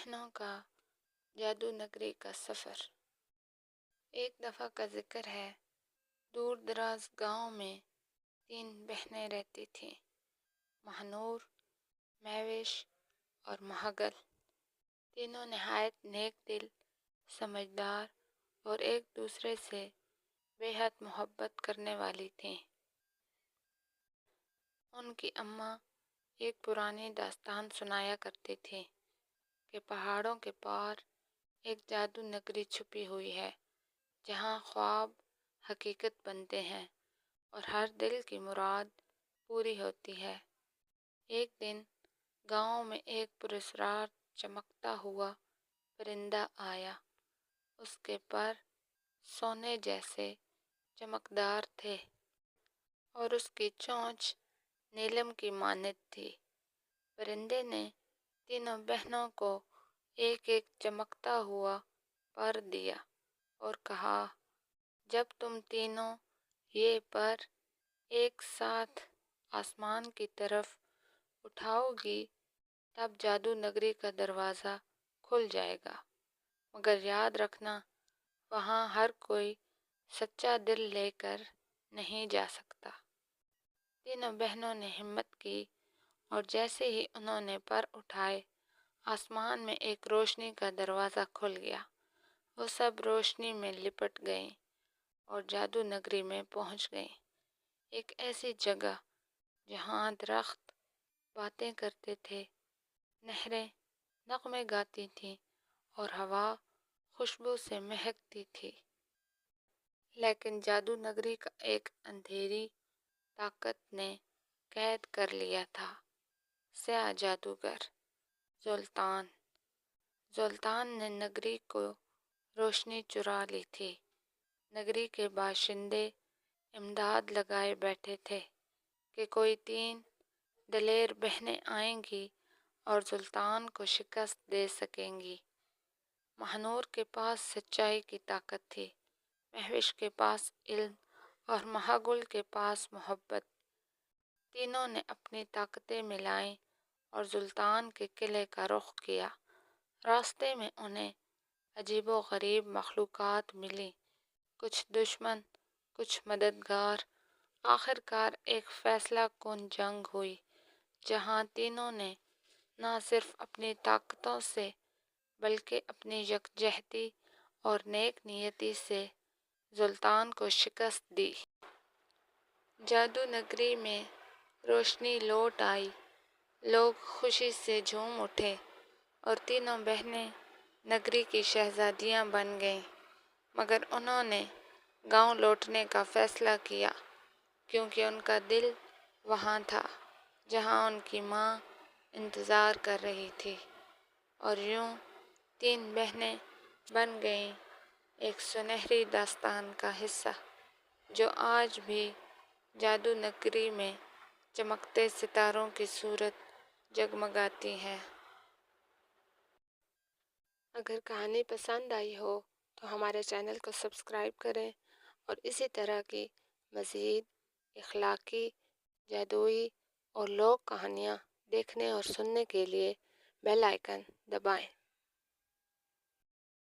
بہنوں کا جادو نگری کا سفر۔ ایک دفعہ کا ذکر ہے، دور دراز گاؤں میں 3 بہنیں رہتی تھیں، مہنور، مہوش اور مہاگل۔ تینوں نہایت نیک دل، سمجھدار اور ایک دوسرے سے بے حد محبت کرنے والی تھیں۔ ان کی اماں ایک پرانی داستان سنایا کرتی تھی کہ پہاڑوں کے پار ایک جادو نگری چھپی ہوئی ہے، جہاں خواب حقیقت بنتے ہیں اور ہر دل کی مراد پوری ہوتی ہے۔ ایک دن گاؤں میں ایک پراسرار چمکتا ہوا پرندہ آیا۔ اس کے پر سونے جیسے چمکدار تھے اور اس کی چونچ نیلم کی مانند تھی۔ پرندے نے تینوں بہنوں کو ایک ایک چمکتا ہوا پر دیا اور کہا، جب تم تینوں یہ پر ایک ساتھ آسمان کی طرف اٹھاؤ گی تب جادو نگری کا دروازہ کھل جائے گا، مگر یاد رکھنا وہاں ہر کوئی سچا دل لے کر نہیں جا سکتا۔ تینوں بہنوں نے ہمت کی اور جیسے ہی انہوں نے پر اٹھائے، آسمان میں ایک روشنی کا دروازہ کھل گیا۔ وہ سب روشنی میں لپٹ گئیں اور جادو نگری میں پہنچ گئیں، ایک ایسی جگہ جہاں درخت باتیں کرتے تھے، نہریں نغمے گاتی تھیں اور ہوا خوشبو سے مہکتی تھی۔ لیکن جادو نگری کا ایک اندھیری طاقت نے قید کر لیا تھا، سیاہ جادوگر زلطان نے نگری کو روشنی چرا لی تھی۔ نگری کے باشندے امداد لگائے بیٹھے تھے کہ کوئی 3 دلیر بہنیں آئیں گی اور سلطان کو شکست دے سکیں گی۔ مہنور کے پاس سچائی کی طاقت تھی، مہوش کے پاس علم اور مہاگل کے پاس محبت۔ تینوں نے اپنی طاقتیں ملائیں اور سلطان کے قلعے کا رخ کیا۔ راستے میں انہیں عجیب و غریب مخلوقات ملیں، کچھ دشمن، کچھ مددگار۔ آخر کار ایک فیصلہ کن جنگ ہوئی، جہاں تینوں نے نہ صرف اپنی طاقتوں سے بلکہ اپنی یکجہتی اور نیک نیتی سے سلطان کو شکست دی۔ جادو نگری میں روشنی لوٹ آئی، لوگ خوشی سے جھوم اٹھے اور تینوں بہنیں نگری کی شہزادیاں بن گئیں۔ مگر انہوں نے گاؤں لوٹنے کا فیصلہ کیا، کیونکہ ان کا دل وہاں تھا جہاں ان کی ماں انتظار کر رہی تھی۔ اور یوں 3 بہنیں بن گئیں ایک سنہری داستان کا حصہ، جو آج بھی جادو نگری میں چمکتے ستاروں کی صورت جگمگاتی ہے۔ اگر کہانی پسند آئی ہو تو ہمارے چینل کو سبسکرائب کریں اور اسی طرح کی مزید اخلاقی، جادوئی اور لوک کہانیاں دیکھنے اور سننے کے لیے بیل آئیکن دبائیں۔